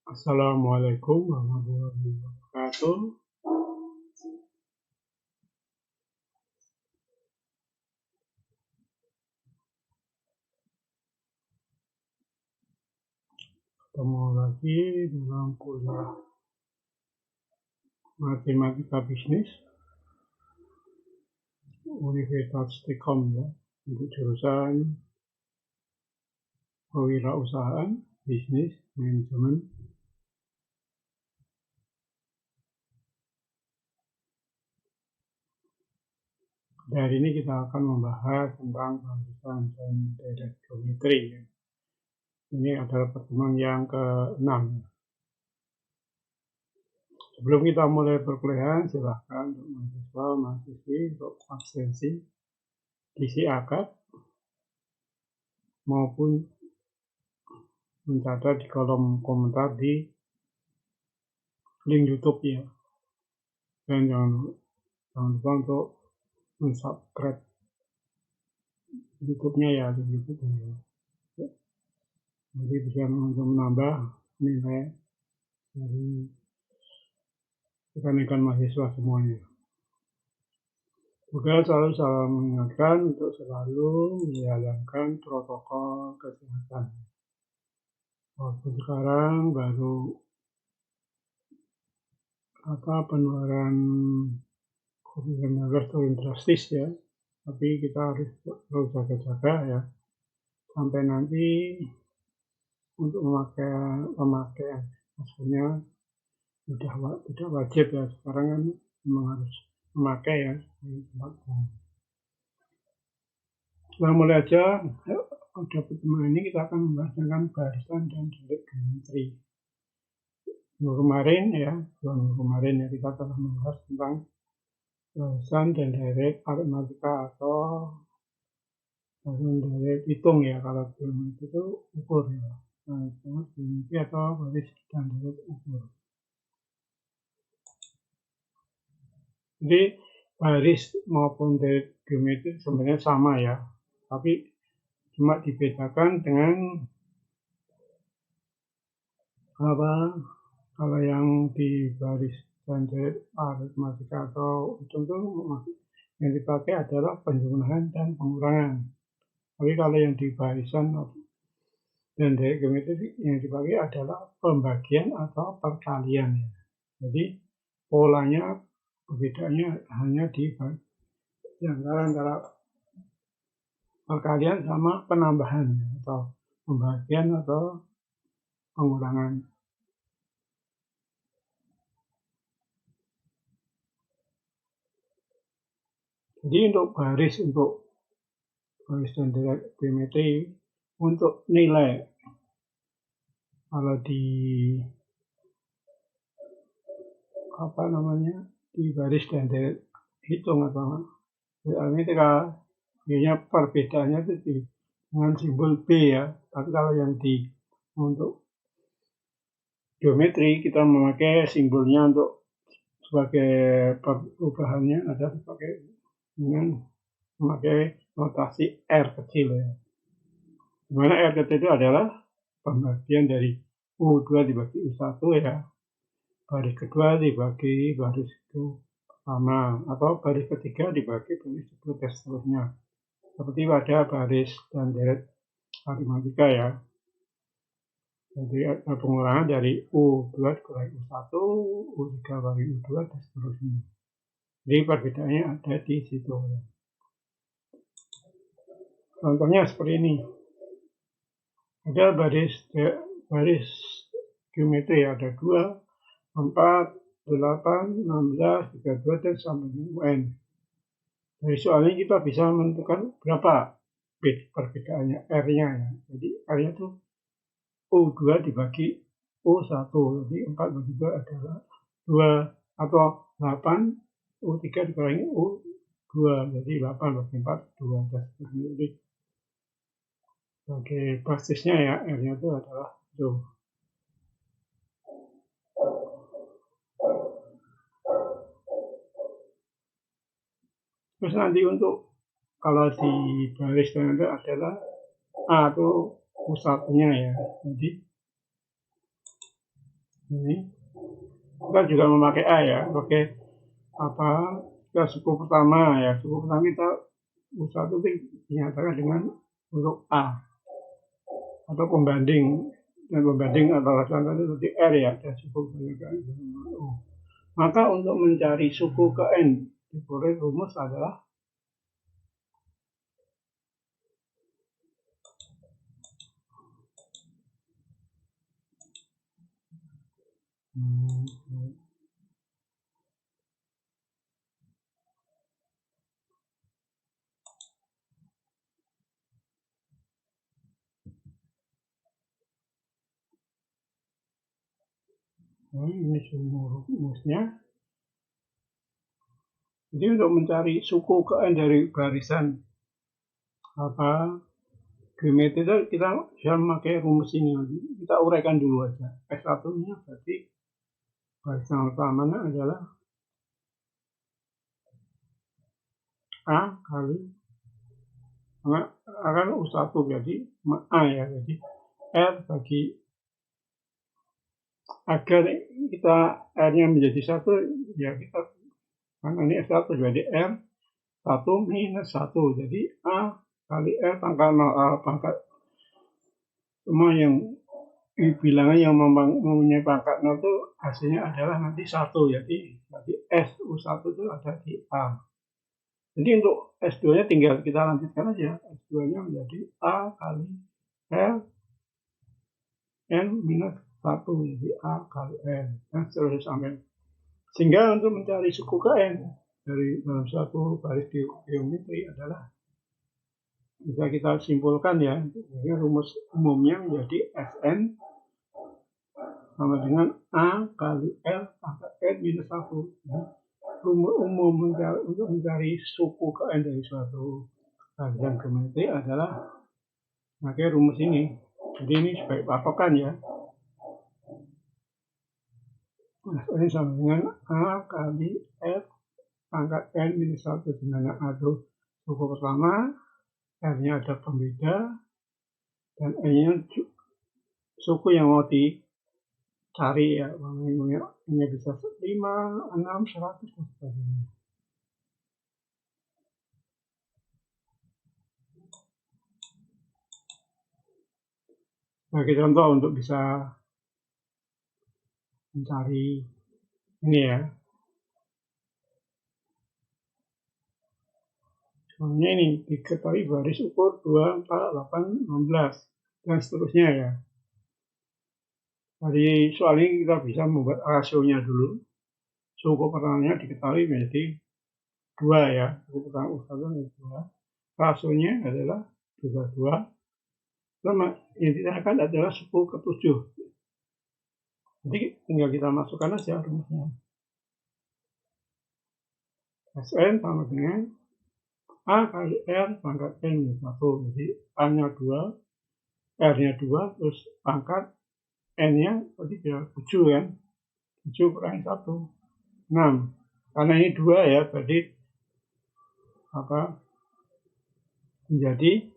Assalamualaikum warahmatullahi wabarakatuh. Ketemu lagi dalam kuliah Matematika Bisnis Universitas Stikom ya, untuk jurusan Kewirausahaan, Bisnis, Manajemen. Hari ini kita akan membahas tentang barisan dan deret geometri. Ini adalah pertemuan yang ke-6. Sebelum kita mulai perkuliahan, silahkan untuk mahasiswa-mahasiswi untuk absensi, isi akad, maupun mencatat di kolom komentar di link YouTube ya. Dan jangan lupa untuk subscribe YouTube-nya ya, di YouTube ya. Jadi bisa untuk menambah nilai dari rekan-rekan mahasiswa semuanya. Juga selalu saya mengingatkan untuk selalu menjalankan protokol kesehatan. Walaupun sekarang baru penularan COVID-19 turun drastis ya, tapi kita harus terus jaga-jaga ya, sampai nanti untuk memakai maskernya tidak wajib ya. Sekarang kan memang harus memakai ya di tempat umum. Setelah mulai aja, pada pertemuan ini kita akan membahas tentang barisan dan deret geometri. Minggu kemarin ya kita telah membahas tentang barisan dan deret aritmatika atau barisan deret hitung ya. Kalau geometri itu ukur ya. Geometri atau baris dan deret ukur. Jadi baris maupun deret geometri sebenarnya sama ya, tapi cuma dibedakan dengan kalau yang di baris dan deret aritmatika atau hitung itu yang dipakai adalah penjumlahan dan pengurangan. Tapi kalau yang di barisan dan deret geometri yang dipakai adalah pembagian atau perkalian ya. Jadi polanya perbedaannya hanya di antara perkalian sama penambahan atau pembagian atau pengurangan. Jadi untuk baris dan deret geometri untuk nilai, kalau di di baris dan deret hitung atau aritmatika, biasanya perbedaannya itu dengan simbol B ya. Tapi kalau yang untuk geometri kita memakai simbolnya untuk sebagai perubahannya ada dengan memakai notasi R kecil ya. Dimana R kecil itu adalah pembagian dari U2 dibagi U1 ya. Baris kedua dibagi baris pertama, atau baris ketiga dibagi baris kedua dan seterusnya. Seperti pada baris dan deret aritmatika ya. Jadi ada pengurangan dari U2 dikurangi U1, U3 bagi U2 dan seterusnya. Jadi perbedaannya ada di situ ya. Contohnya seperti ini. Ada baris geometri ada 2, 4, 8, 16, 32, dan sampai UN. Dari soal ini kita bisa menentukan berapa perbedaannya R-nya ya. Jadi R-nya itu U2 dibagi U1. Jadi 4 bagi 2 adalah 2, atau 8 U3 dikurangi U2. Jadi 8 bagi 4 2. Jadi sebagai basisnya ya, R-nya itu adalah itu. Terus nanti untuk kalau di baris dan itu adalah A itu U1-nya ya. Jadi Ini kita juga memakai A ya, pakai apa ke suku pertama ya. Suku pertama kita U1 itu dinyatakan dengan huruf A atau pembanding, dan pembanding antara contohnya seperti R ya, dan suku kebanyakan U. Maka untuk mencari suku ke N diperoleh rumus adalah ini semua rumusnya. Jadi untuk mencari suku ke N dari barisan apa geometri itu kita bisa memakai rumus ini. Kita uraikan dulu aja. S1-nya berarti barisan pertamanya adalah A kali akan U1 jadi A ya. Jadi R bagi, agar kita R-nya menjadi 1 ya kita, karena ini S1 jadi R 1 minus 1 jadi A kali R pangkat 0, pangkat semua yang bilangan yang mempunyai pangkat 0 itu hasilnya adalah nanti 1, jadi S U1 itu ada di A. Jadi untuk S2-nya tinggal kita lanjutkan aja, S2-nya menjadi A kali R N minus 1, jadi A kali N, dan seterusnya sampai. Sehingga untuk mencari suku ke N dari dalam suatu baris geometri adalah bisa kita simpulkan ya, jadi rumus umumnya menjadi Sn sama dengan A kali L pangkat N minus 1. Rumus umum untuk mencari suku ke N dari suatu barisan geometri adalah pakai rumus ini. Jadi ini sebagai patokan ya. Ini sama dengan A kali L pangkat N minus 1, dimana A itu suku pertama, R-nya ada pembeda, dan N-nya suku yang mau dicari ya, ini bisa 5, 6, 100 dan sebagainya. Sebagai contoh untuk bisa mencari ini ya. Soalnya ini diketahui baris ukur 2, 4, 8, 16 dan seterusnya ya. Dari soal ini kita bisa membuat rasionya dulu. Suku pertamanya diketahui menjadi 2 ya. Suku pertama U1 menjadi 2. Rasionya adalah 2. Yang ditanyakan adalah suku ke-7. Jadi tinggal kita masukkan aja rumusnya. Sn sama dengan A kali R pangkat N minus 1. Jadi A-nya 2, R-nya 2, terus pangkat N-nya tadi dia 7 kan. 7 kurangi 1. 6. Karena ini 2 ya, berarti apa? Menjadi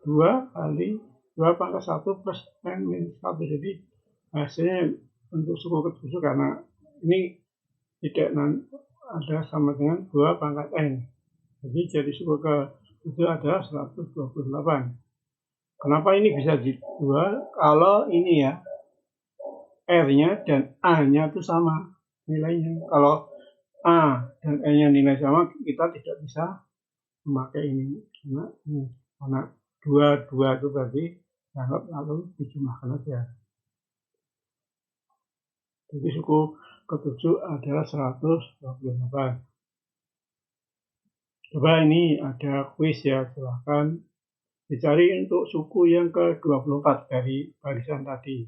2 kali 2 pangkat 1 plus N minus 1. Jadi hasilnya untuk suku ke-7 karena ini tidak ada sama dengan 2 pangkat N. Jadi suku ke-7 adalah 128. Kenapa ini bisa di 2? Kalau ini ya, R-nya dan A-nya itu sama nilainya. Kalau A dan N-nya nilai sama, kita tidak bisa memakai ini. Karena 2 itu berarti dianggap lalu dijumlahkan aja. Jadi suku ke-7 adalah 128. Coba ini ada kuis ya, silahkan dicari untuk suku yang ke-24 dari barisan tadi.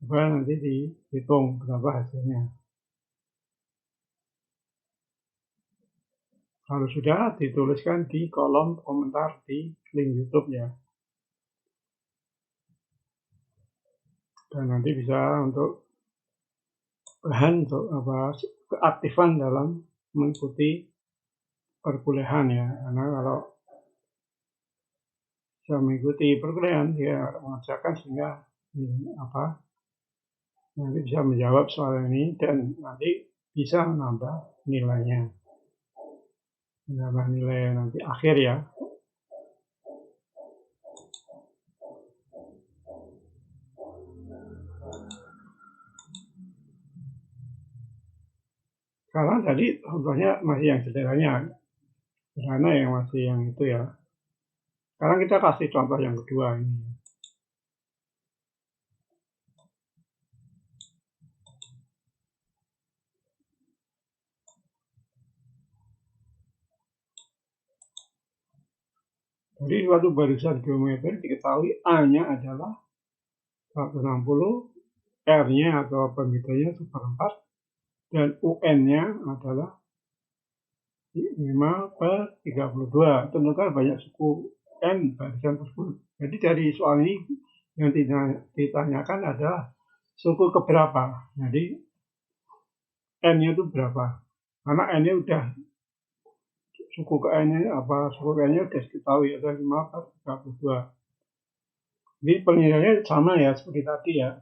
Coba nanti dihitung berapa hasilnya. Kalau sudah, dituliskan di kolom komentar di link YouTube ya. Dan nanti bisa untuk bahan untuk keaktifan dalam mengikuti perkuliahan ya. Karena kalau bisa mengikuti perkuliahan, dia mengerjakan sehingga nanti bisa menjawab soal ini dan nanti bisa menambah nilainya, menambah nilai nanti akhir ya. Sekarang tadi contohnya masih yang sederhana yang masih yang itu ya. Sekarang kita kasih contoh yang kedua ini. Jadi suatu barisan geometri diketahui A-nya adalah 160, R-nya atau pembedanya seperempat, dan UN-nya adalah 5/32. Tentukan banyak suku N barisan tersebut. Jadi dari soal ini yang ditanyakan adalah suku keberapa. Jadi N-nya itu berapa? Karena N-nya udah suku ke N-nya apa? Suku ke N-nya udah diketahui ada 5/32. Jadi penilaiannya sama ya seperti tadi ya.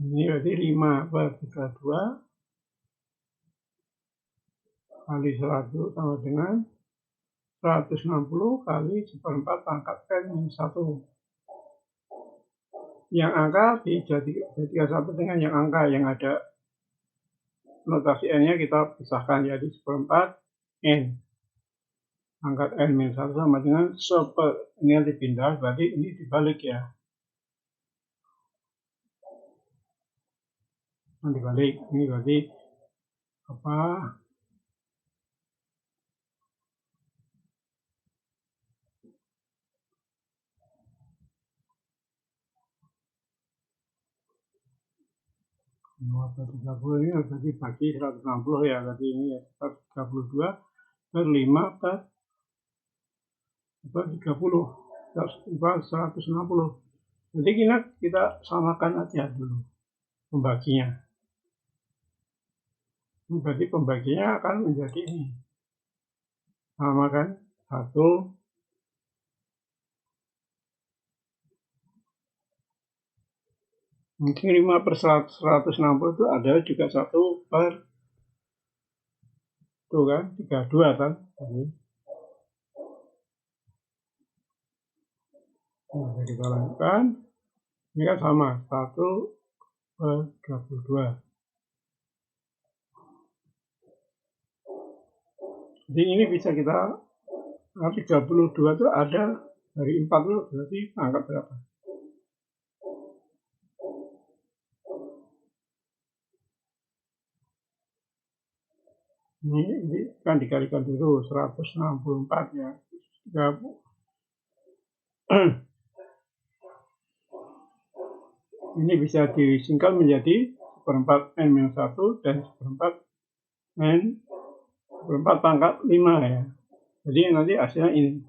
Ini berarti 5/32 kali 100 sama dengan 160 kali seperempat pangkat N-1. Yang angka dijadikan satu dengan yang angka yang ada notasi N-nya kita pisahkan jadi seperempat N. Pangkat N-1 sama dengan ini yang dipindah, berarti ini dibalik ya. Nah, dibalik, ini berarti apa? Berarti ini berarti bagi 160 ya, berarti ini ya 132 per 5 per 30 160. Jadi kita samakan aja dulu pembaginya. Berarti pembaginya akan menjadi ini. Sama kan? 1 mungkin 5/160 itu ada juga 1 per itu kan 32 kan. Nah, kita lakukan ini kan sama 1/32. Jadi ini bisa kita 32 itu ada dari 40 berarti angka berapa? Ini kan dikalikan dulu 164 ya. 30. Ini bisa disingkat menjadi seperempat N-1 dan seperempat N seperempat pangkat 5 ya. Jadi nanti hasilnya ini.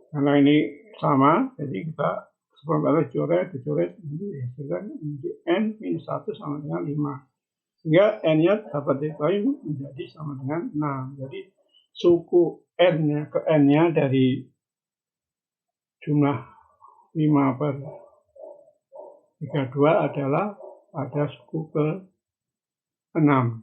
Karena ini sama, jadi kita seperempat dicoret, nanti hasilkan N-1 sama dengan 5. Sehingga N-nya dapat diketahui menjadi sama dengan 6. Jadi suku N-nya ke N-nya dari jumlah 5/32 adalah pada suku ke 6.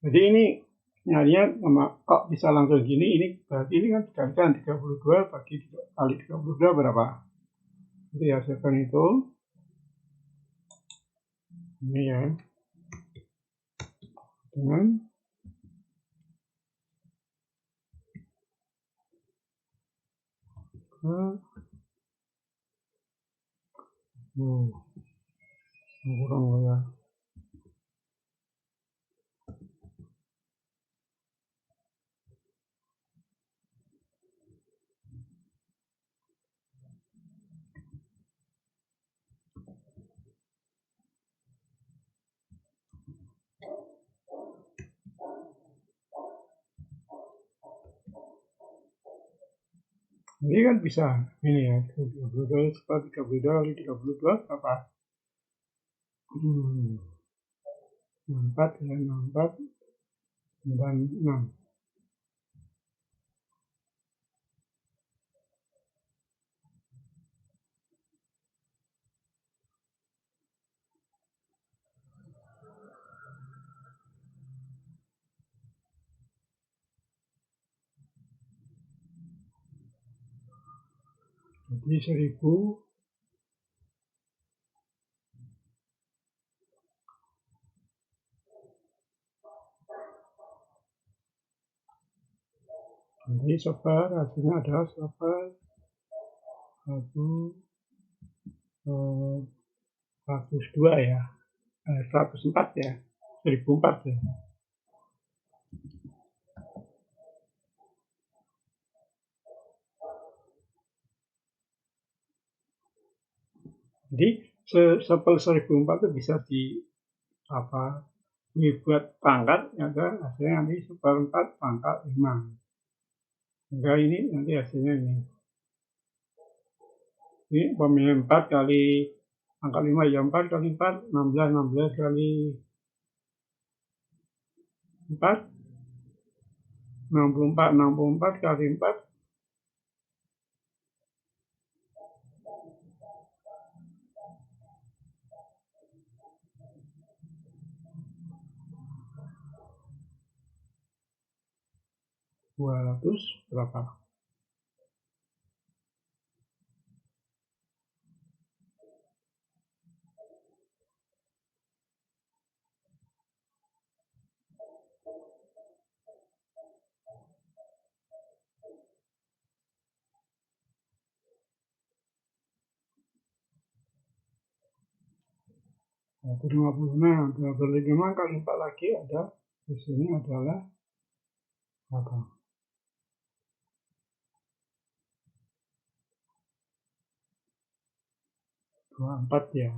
Jadi ini nyarinya kok bisa langsung gini, ini berarti ini kan dikalikan 32 bagi kali 32 berapa? Jadi hasilkan itu. Ini ya. Dengan kurang ya. Ini kan bisa ini ya 32 kali 32 apa? 4 ya 4 dan 6. Jadi 1000 jadi seper hasilnya adalah seper 102 ya, 104 ya, 1004 ya. Jadi sepel 1004 itu bisa dibuat pangkat, ya kan? Hasilnya nanti 14 pangkat 5. Enggak, ini nanti hasilnya ini. Ini pemilihan 4 kali pangkat 5 ya, 4 kali 4 16, 16 kali 4 64, 64 kali 4 200 berapa? Nah, 256, 255 kali 4 lagi ada di sini adalah apa? 24 ya.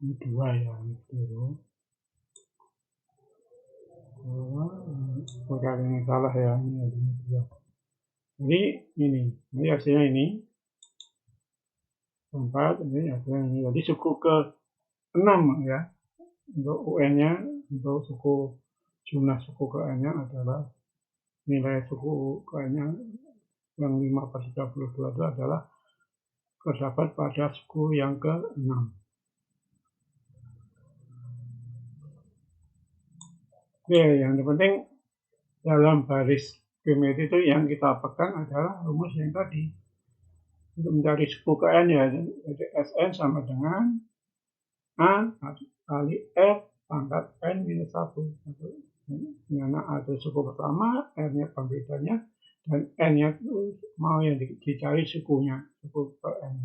Ini 2 ya, ini dulu. Kali ini salah ya, ini ada 2. Jadi ini hasilnya ini 4, ini hasilnya ini. Jadi suku ke 6 ya. Untuk UN-nya, untuk jumlah suku KN-nya adalah nilai suku KN-nya yang 5/32 itu adalah terdapat pada suku yang ke-6. Oke, yang penting dalam baris geometri itu yang kita pegang adalah rumus yang tadi. Untuk mencari suku KN ya, jadi SN sama dengan A kali F pangkat N minus 1. Karena ada suku pertama, R-nya pembedanya, dan N-nya itu mau yang dicari sukunya, suku KN.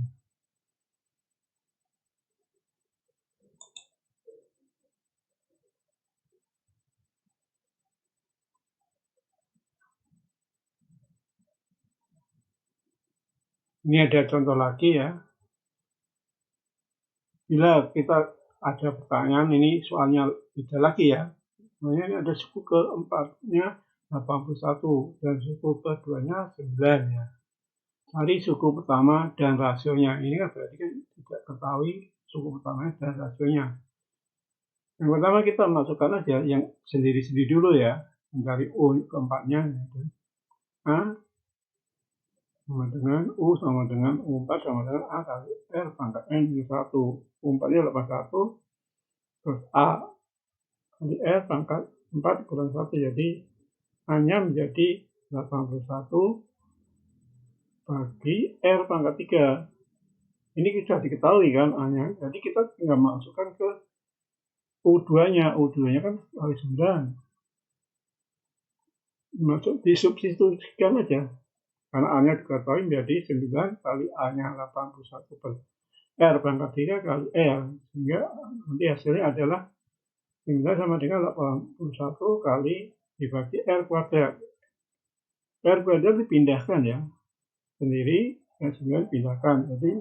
Ini ada contoh lagi ya. Bila kita ada pertanyaan, ini soalnya beda lagi ya. Sebenarnya ini ada suku keempatnya 81 dan suku keduanya 9 ya. Cari suku pertama dan rasionya. Ini kan berarti kan tidak ketahui suku pertamanya dan rasionya. Yang pertama kita masukkan aja yang sendiri-sendiri dulu ya. Mencari U keempatnya. A sama dengan U sama dengan U4 sama dengan A kali R pangkat N minus 1. U4-nya 81. Terus A kali R pangkat 4 kurang 1. Jadi A-nya menjadi 81 bagi R pangkat 3. Ini sudah diketahui kan A-nya. Jadi kita tinggal masukkan ke U2-nya. U2-nya kan kali 9. Masuk disubstitusikan aja. Karena A-nya diketahui menjadi 9 kali A-nya 81 per R pangkat 3 kali R. Sehingga nanti hasilnya adalah 9 sama dengan 81 kali dibagi R kuadrat. R kuadrat dipindahkan ya. Sendiri, dan 9 pindahkan. Jadi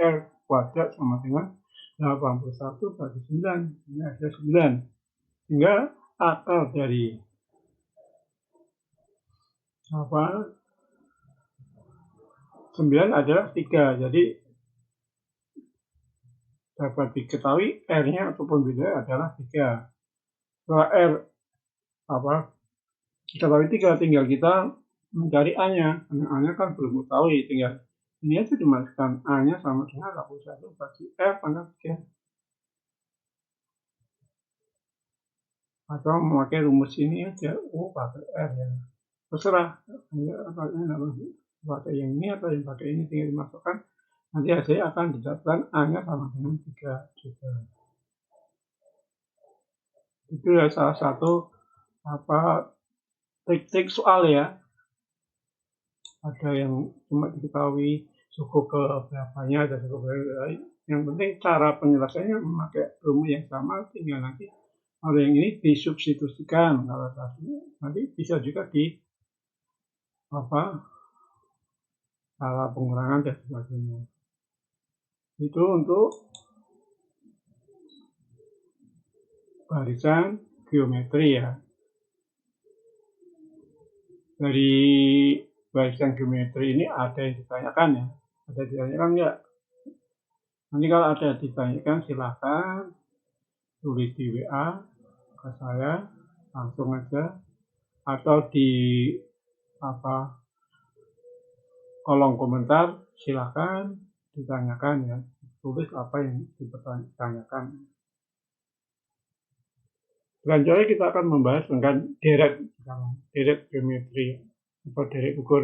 R kuadrat sama dengan 81 bagi 9. Ini hasil 9. Sehingga akar dari 9 adalah 3. Jadi dapat diketahui R-nya atau pembedanya adalah 3. Setelah R kita tahu 3, tinggal kita mencari A-nya. Karena A-nya kan belum diketahui, tinggal ini aja dimasukkan A-nya sama dengan 81 bagi R pangkat 3. atau memakai rumus ini aja, pakai R ya, terserah pakai yang ini atau yang pakai ini, tinggal dimasukkan, nanti hasilnya akan didapatkan A-nya sama dengan 3 juga. Itu ya salah satu trik-trik soal ya. Ada yang cuma diketahui suku ke berapanya, ada suku berapa. Yang penting cara penyelesaiannya memakai rumus yang sama, tinggal nanti kalau yang ini disubstitusikan, kalau tadi nanti bisa juga di cara pengurangan dan sebagainya. Itu untuk barisan geometri ya. Dari barisan geometri ini ada yang ditanyakan ya? Ada ditanyakan enggak? Nanti kalau ada ditanyakan silakan tulis di WA ke saya langsung aja, atau di kolom komentar silakan ditanyakan ya, tulis apa yang ditanyakan. Selanjutnya kita akan membahas tentang deret geometri atau deret ukur.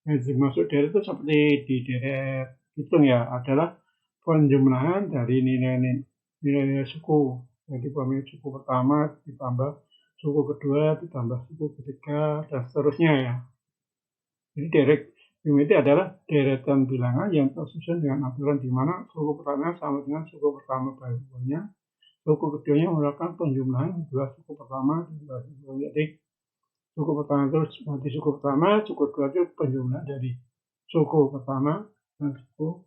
Yang dimaksud deret itu seperti di deret hitung ya, adalah penjumlahan dari nilai suku. Jadi suku pertama ditambah suku kedua ditambah suku ketiga dan seterusnya ya. Jadi deret geometri adalah deretan bilangan yang tersusun dengan aturan di mana suku pertama sama dengan suku pertama berikutnya. Suku keduanya melakukan penjumlahan dua suku pertama dan dua suku. Jadi suku pertama itu nanti suku pertama, suku kedua itu penjumlahan dari suku pertama dan suku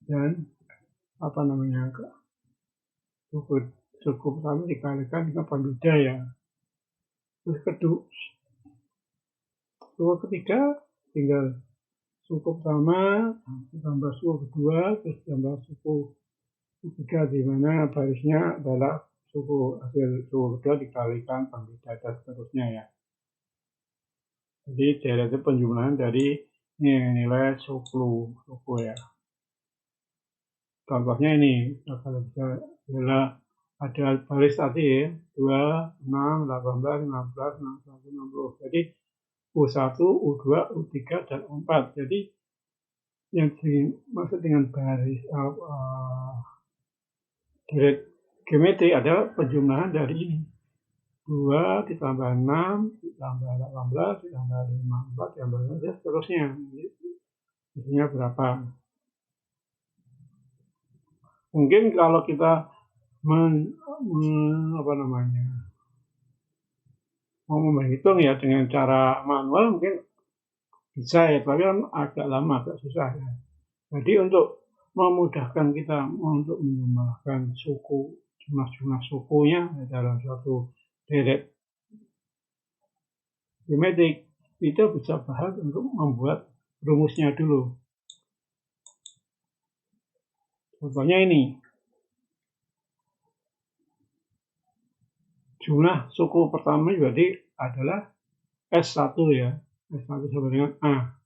dan suku pertama dikalikan dengan pembeda ya. Terus suku ketiga tinggal suku pertama ditambah suku kedua terus tambah suku ketiga, di mana barisnya adalah hasil suku kedua dikalikan pembeda dan seterusnya ya. Jadi deret itu penjumlahan dari nilai suku ya. Contohnya ini, kalau bisa ada baris tadi ya, 2, 6, 18, 16, 61, 60. Jadi U1, U2, U3, dan U4. Jadi yang dimaksud dengan baris deret geometri adalah penjumlahan dari ini. 2 ditambah 6, ditambah 18, ditambah 54, ditambah 5, dan seterusnya. Isinya berapa? Mungkin kalau kita mau menghitung ya dengan cara manual mungkin bisa ya, tapi kan agak lama, agak susah ya. Jadi untuk memudahkan kita untuk menjumlahkan jumlah sukunya dalam suatu deret geometrik, kita bisa bahas untuk membuat rumusnya dulu. Contohnya ini, jumlah suku pertama berarti adalah S1 ya, S1 sama dengan A.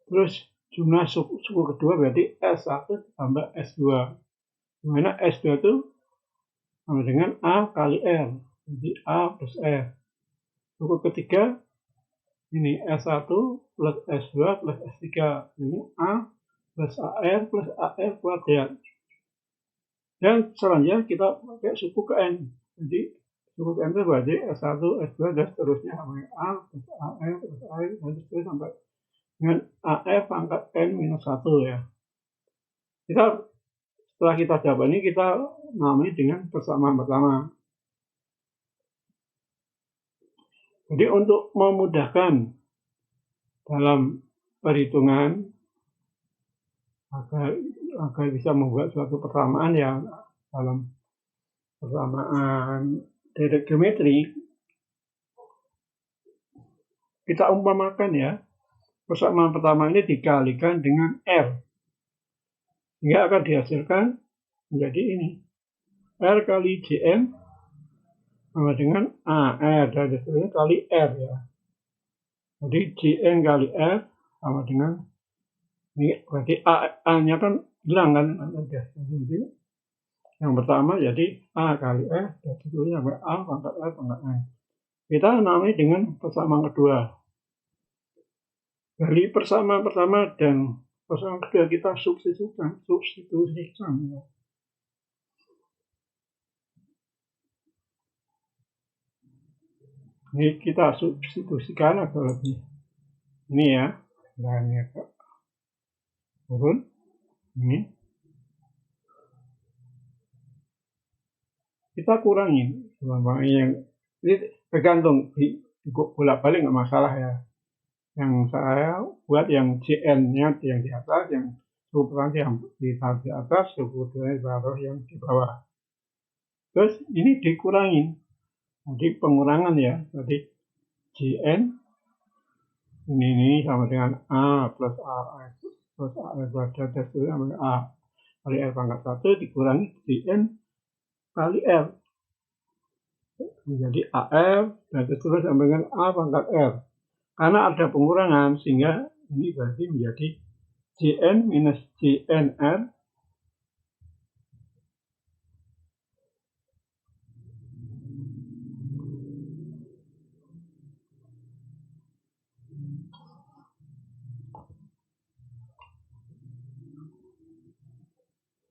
Terus jumlah suku kedua berarti S1 tambah S2, dimana S2 itu sama dengan A kali R, jadi A plus R. Suku ketiga ini S1 plus S2 plus S3, ini A plus AR plus AR kuadrat. Dan selanjutnya kita pakai suku ke N. Jadi suku ke N itu berarti S1, S2 dan seterusnya sampai A plus AR plus AR dan seterusnya sampai dengan AR pangkat N minus 1 ya. Setelah kita dapat ini, kita namai dengan persamaan pertama. Jadi untuk memudahkan dalam perhitungan agar bisa membuat suatu persamaan ya dalam persamaan deret geometri, kita umpamakan ya, persamaan pertama ini dikalikan dengan R, sehingga akan dihasilkan menjadi ini, R kali JM sama dengan AR dan seterusnya kali R ya. Jadi JM kali R sama dengan ini, berarti A-nya kan hilang kan, jadi Yang pertama jadi A kali F, dan seterusnya sampai A pangkat F pangkat N. Kita namai dengan persamaan kedua. Dari persamaan pertama dan persamaan kedua kita substitusikan. Ini kita substitusikan atau lebih. Ini ya, dan ini turun. Ini kita kurangin yang ini tergantung bolak-balik nggak masalah ya. Yang saya buat yang CN-nya yang di atas, yang suku yang di atas, suku di bawah yang di bawah. Terus ini dikurangin. Jadi pengurangan ya. Jadi CN ini sama dengan A plus A plus A plus itu sama A kali R pangkat 1 dikurangi CN kali R. Menjadi AR dan terus sampai dengan A pangkat R. Karena ada pengurangan sehingga ini berarti menjadi CN minus CNR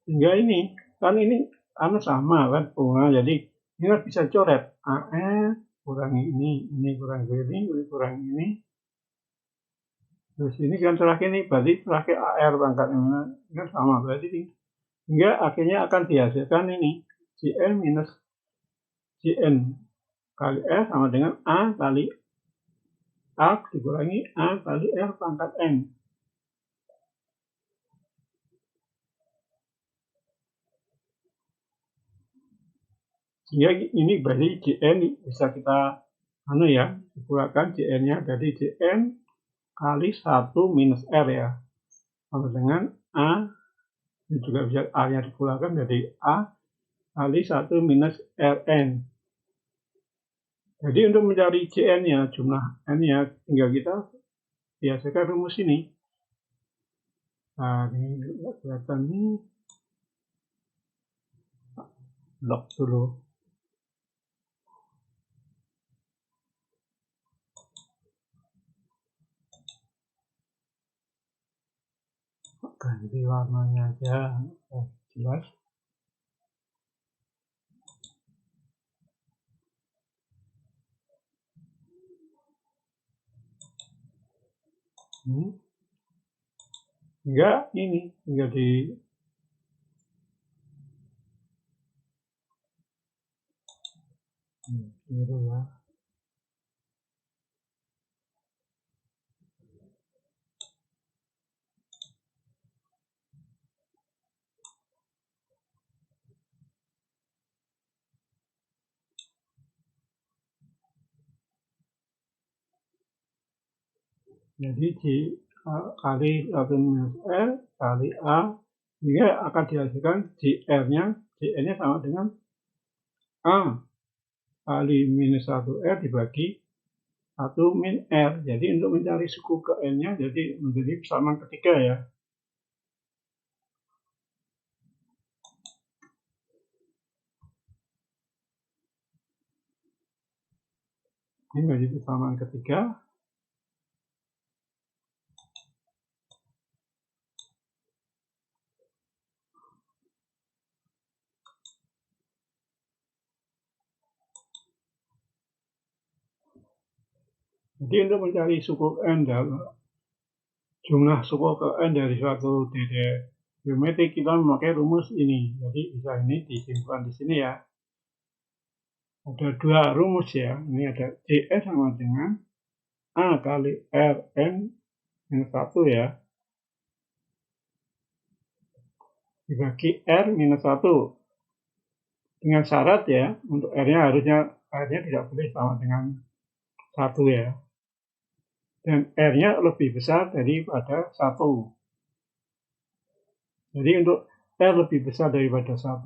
sehingga ini kan ini karena sama kan pengurangan, jadi ini kan bisa coret AR kurangi ini kurangi ini kurangi ini. Terus ini kan terakhir ini berarti terakhir AR pangkat ini kan sama berarti ini. Hingga akhirnya akan dihasilkan ini CN minus CN kali R sama dengan A kali A dikurangi A kali R pangkat N. Sehingga ini berarti CN bisa kita dikurangi CN-nya jadi CN kali 1 minus R ya. Sama dengan A, ini juga bisa A-nya dikurangi jadi A kali 1 minus Rn. Jadi untuk mencari CN-nya, jumlah N-nya, tinggal kita biasakan rumus ini. Nah, ini kelihatan nih. Lock dulu. Ganti warnanya aja, jelas. Enggak, ini tinggal di gitu ya. Jadi kali 1 minus R kali A, sehingga akan dihasilkan CN-nya sama dengan A kali minus 1R dibagi 1 min R. Jadi untuk mencari suku ke N-nya, jadi menjadi persamaan ketiga ya. Ini menjadi persamaan ketiga. Jadi untuk mencari suku N jumlah suku ke N dari suatu DD geometri kita memakai rumus ini. Jadi bisa ini disimpan di sini ya. Ada dua rumus ya. Ini ada CS sama dengan A kali Rn minus 1 ya. Dibagi R minus 1. Dengan syarat ya, untuk R-nya R-nya tidak boleh sama dengan 1 ya. Dan R-nya lebih besar daripada 1. Jadi untuk R lebih besar daripada 1,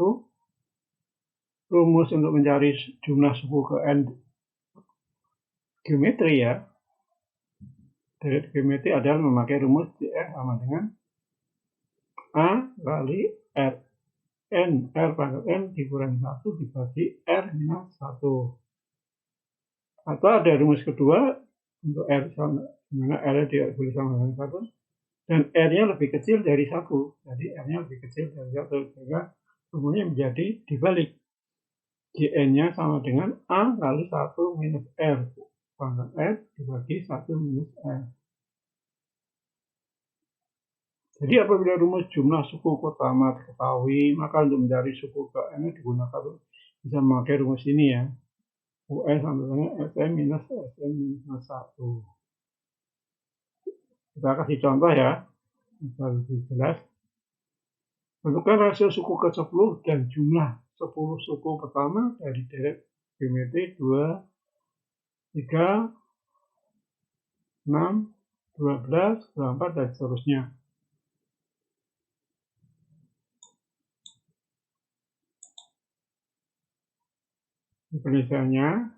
rumus untuk mencari jumlah suku ke N geometri ya, dari geometri adalah memakai rumus CR sama dengan A kali R pangkat N dikurangi 1 dibagi R minus 1. Atau ada rumus kedua untuk R sama, dimana R tidak boleh sama dengan 1 dan R-nya lebih kecil dari 1. Jadi R-nya lebih kecil dari 1 sehingga rumusnya menjadi dibalik. Jn-nya sama dengan A kali 1 minus R pangkat N dibagi 1 minus R. Jadi apabila rumus jumlah suku pertama diketahui, maka untuk mencari suku ke N digunakan bisa memakai rumus ini ya. UN sama dengan Sm minus Sm minus 1. Kita kasih contoh ya, agar lebih jelas. Tentukan rasio suku ke 10 dan jumlah 10 suku pertama dari deret geometri 2, 3, 6, 12, 24, dan seterusnya. Penelitiannya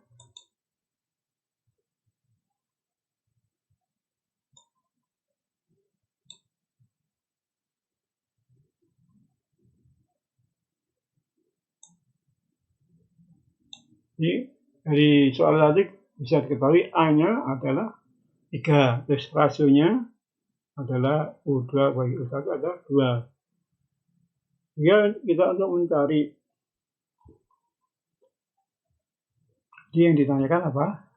ini dari soal tadi bisa diketahui A-nya adalah 3, terus rasionya adalah U2 bagi U1 adalah 2. Sehingga kita untuk mencari yang ditanyakan apa?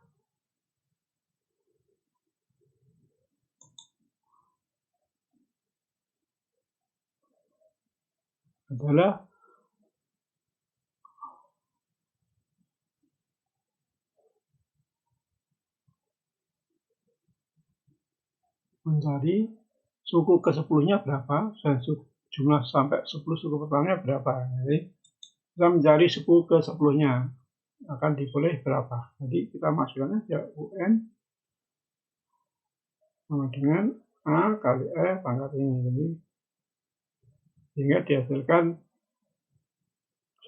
Adalah mencari suku ke-10-nya berapa dan jumlah sampai 10 suku pertamanya berapa. Jadi kita mencari suku ke-10-nya akan diperoleh berapa. Jadi kita masukkan aja UN sama dengan A kali E pangkat ini. Jadi sehingga dihasilkan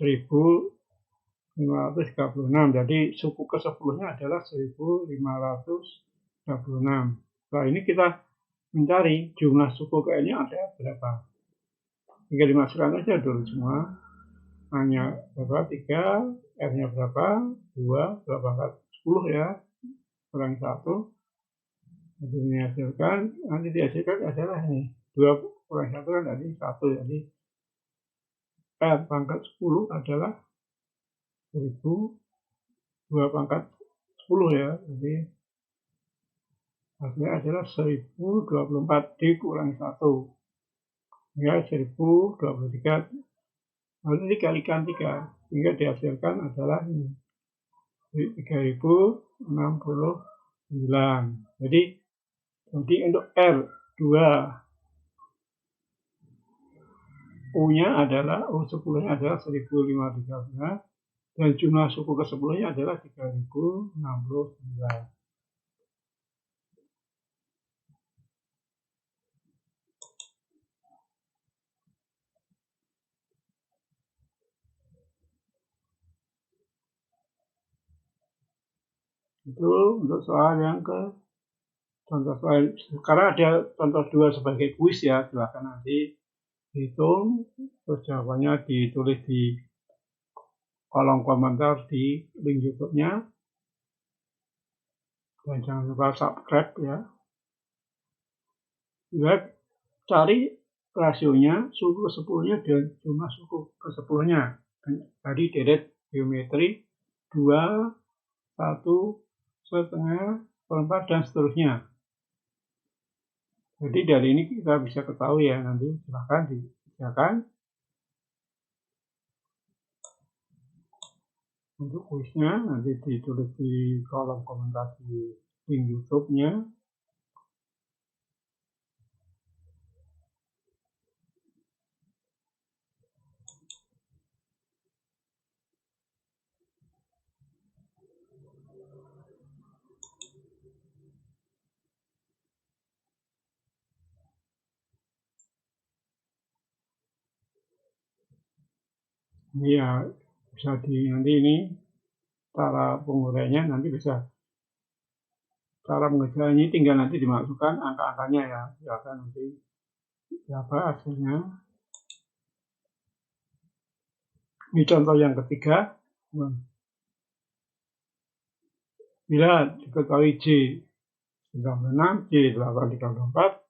1536. Jadi suku ke-10-nya adalah 1536. Setelah ini kita mencari jumlah suku ke N-nya ada berapa. Tinggal dimasukkan aja dulu semua. A-nya berapa? 3, R-nya berapa? 2, 2 pangkat 10 ya. Kurang 1. Jadi nanti dihasilkan adalah ini. 2 kurang 1 kan tadi 1. Jadi R pangkat 10 adalah 1000. 2 pangkat 10 ya. Jadi hasilnya adalah 1024 dikurangi 1. Ya, 1023. Lalu dikalikan 3. Sehingga dihasilkan adalah ini. 3069. Jadi untuk R2 U-nya adalah U10-nya adalah 1513 dan jumlah suku ke-10-nya adalah 3069. Itu untuk soal yang ke contoh soal. Sekarang ada contoh 2 sebagai kuis ya, silahkan nanti hitung, terus jawabannya ditulis di kolom komentar di link YouTube-nya. Dan jangan lupa subscribe ya. Lihat, cari rasionya, suku ke-10-nya dan jumlah suku ke-10-nya. Tadi deret geometri 2, 1, setengah, 4, dan seterusnya. Jadi dari ini kita bisa ketahui ya, nanti silahkan dikerjakan. Untuk kuisnya nanti ditulis di kolom komentar di link YouTube-nya. Ya, bisa nanti ini cara penguraiannya nanti bisa. Cara mengerjakannya tinggal nanti dimasukkan angka-angkanya ya. Silakan nanti berapa hasilnya. Ini contoh yang ketiga. Bila diketahui J 96, J 834,